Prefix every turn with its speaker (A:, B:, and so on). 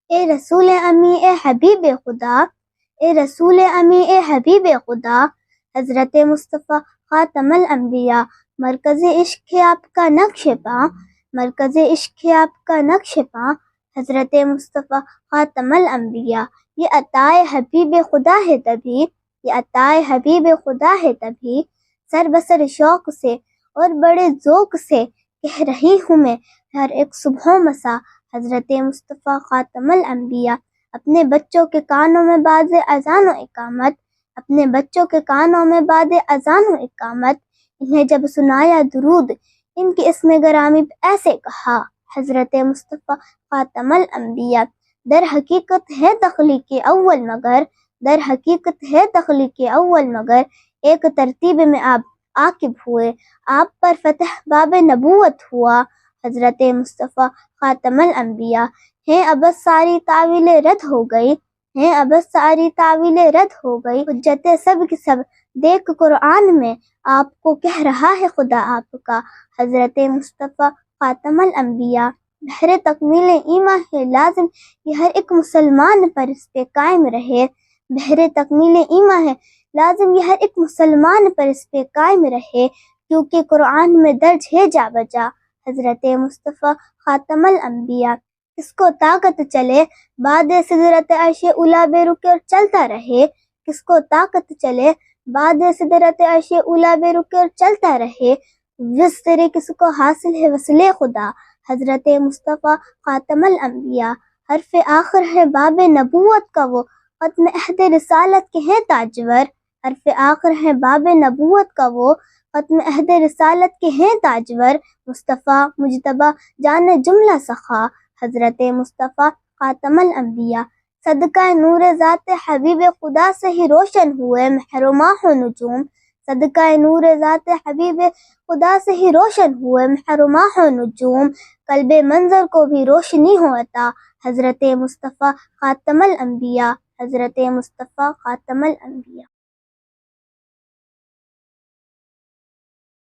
A: اے رسول امی اے حبیب خدا، اے رسول امی اے حبیب خدا، حضرت مصطفیٰ خاتم الانبیاء، مرکز عشق ہے آپ کا نقش پاں، مرکز عشق ہے آپ کا نقش پاں، حضرت مصطفیٰ خاتم الانبیاء۔ یہ عطائے حبیب خدا ہے تبھی، یہ عطائے حبیب خدا ہے تبھی، سر بسر شوق سے اور بڑے ذوق سے کہہ رہی ہوں میں ہر ایک صبح و مسا، حضرت مصطفیٰ خاتم الانبیاء۔ اپنے بچوں کے کانوں میں بعد اذان و اقامت، اپنے بچوں کے کانوں میں بعد اذان و اقامت، انہیں جب سنایا درود ان کی اسم گرامی پہ ایسے کہا، حضرت مصطفیٰ خاتم الانبیاء۔ در حقیقت ہے تخلیق اول مگر، در حقیقت ہے تخلیق اول مگر، ایک ترتیب میں آپ عاقب ہوئے، آپ پر فتح باب نبوت ہوا، حضرت مصطفیٰ خاتم الانبیاء۔ ہیں اب ساری تعویلیں رد ہو گئی، ہیں اب ساری تعویلیں رد ہو گئی، حجتیں سب کی سب دیکھ قرآن میں آپ کو کہہ رہا ہے خدا آپ کا، حضرت مصطفیٰ خاتم الانبیاء۔ بحر تکمیل ایمان ہے لازم کہ ہر ایک مسلمان پر اس پہ قائم رہے، بحر تکمیل ایمان ہے لازم یہ ہر ایک مسلمان پر اس پہ قائم رہے، کیونکہ قرآن میں درج ہے جا بجا، حضرت مصطفیٰ خاتم الانبیاء۔ کس کو طاقت چلے بعد سدرت عرش اولیٰ بے رکے اور چلتا رہے، کس کو طاقت چلے بعد سدرت عرش اولیٰ بے رکے اور چلتا رہے، وصل کس کو حاصل ہے وصل خدا، حضرت مصطفیٰ خاتم الانبیاء۔ حرف آخر ہے باب نبوت کا وہ، ختم عہد رسالت کے ہیں تاجور، حرف آخر ہے باب نبوت کا وہ، ختم عہد رسالت کے ہیں تاجور، مصطفیٰ مجتبیٰ جان جملہ سخا، حضرت مصطفیٰ خاتم الانبیاء۔ صدقہ نور ذات حبیب خدا سے ہی روشن ہوئے مہر و ماہ و نجوم، صدقہ نور ذات حبیب خدا سے ہی روشن ہوئے مہر و ماہ و نجوم، قلب منظر کو بھی روشنی ہو عطا، حضرت مصطفیٰ خاتم الانبیاء، حضرت مصطفیٰ خاتم الانبیاء۔